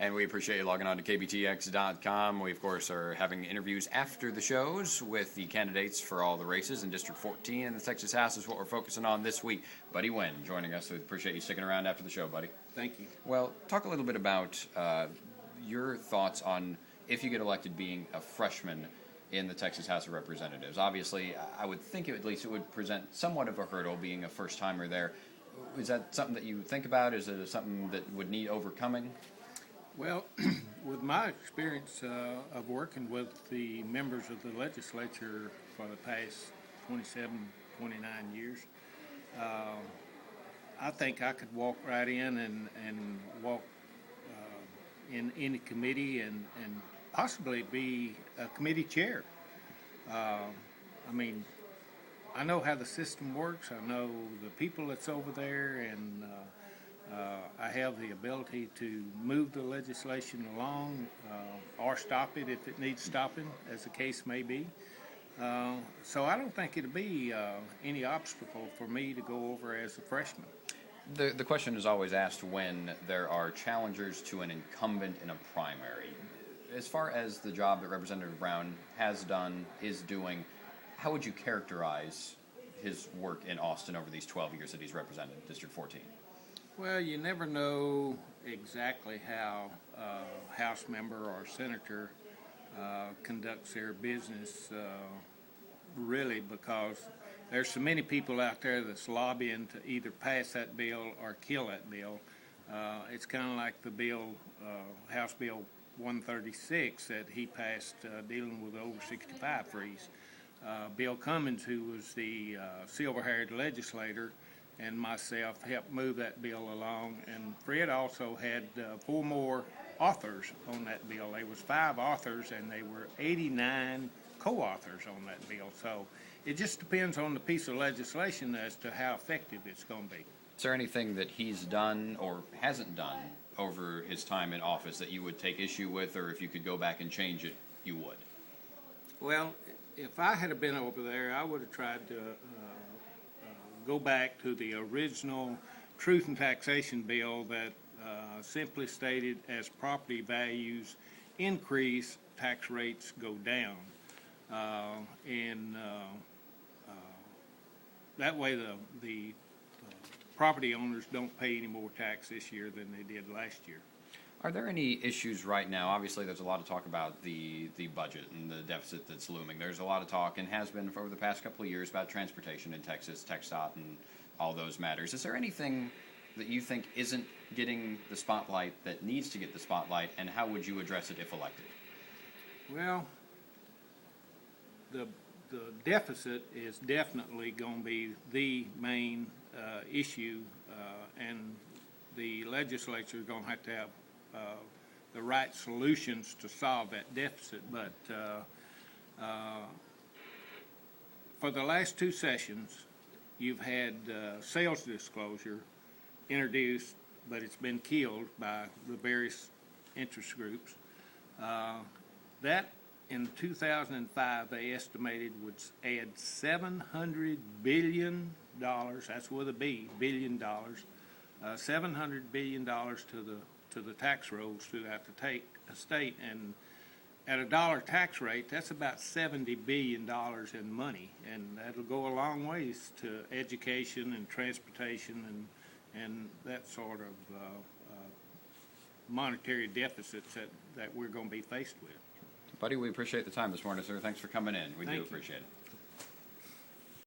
And we appreciate you logging on to KBTX.com. We, of course, are having interviews after the shows with the candidates for all the races in District 14, and the Texas House is what we're focusing on this week. Buddy Winn joining us. We appreciate you sticking around after the show, buddy. Thank you. Well, talk a little bit about your thoughts on if you get elected being a freshman in the Texas House of Representatives. Obviously, I would think at least it would present somewhat of a hurdle being a first-timer there. Is that something that you think about? Is it something that would need overcoming? Well, with my experience of working with the members of the legislature for the past 27, 29 years, I think I could walk right in and walk in any committee and possibly be a committee chair. I mean, I know how the system works. I know the people that's over there, and I have the ability to move the legislation along or stop it if it needs stopping, as the case may be. So I don't think it'll be any obstacle for me to go over as a freshman. The question is always asked when there are challengers to an incumbent in a primary. As far as the job that Representative Brown has done, is doing, how would you characterize his work in Austin over these 12 years that he's represented District 14? Well, you never know exactly how a House member or senator conducts their business, really, because there's so many people out there that's lobbying to either pass that bill or kill that bill. It's kind of like the bill, House Bill 136 that he passed dealing with the over 65 freeze. Bill Cummins, who was the silver-haired legislator, and myself helped move that bill along, and Fred also had 4 more authors on that bill. There was 5 authors, and they were 89 co-authors on that bill. So it just depends on the piece of legislation as to how effective it's going to be. Is there anything that he's done or hasn't done over his time in office that you would take issue with, or if you could go back and change it, you would? Well, if I had been over there, I would have tried to go back to the original Truth and Taxation bill that simply stated as property values increase, tax rates go down. And that way the property owners don't pay any more tax this year than they did last year. Are there any issues right now? Obviously, there's a lot of talk about the budget and the deficit that's looming. There's a lot of talk, and has been for over the past couple of years, about transportation in Texas, TxDOT, and all those matters. Is there anything that you think isn't getting the spotlight that needs to get the spotlight, and how would you address it if elected? Well, the deficit is definitely going to be the main issue, and the legislature is going to have the right solutions to solve that deficit. But for the last 2 sessions, you've had sales disclosure introduced, but it's been killed by the various interest groups. That in 2005 they estimated would add $700 billion, that's with a B, $billion, $700 billion to the tax rolls throughout the state, and at a dollar tax rate, that's about $70 billion in money, and that'll go a long ways to education and transportation and that sort of monetary deficits that we're going to be faced with. Buddy, we appreciate the time this morning, sir. Thanks for coming in. We do appreciate it.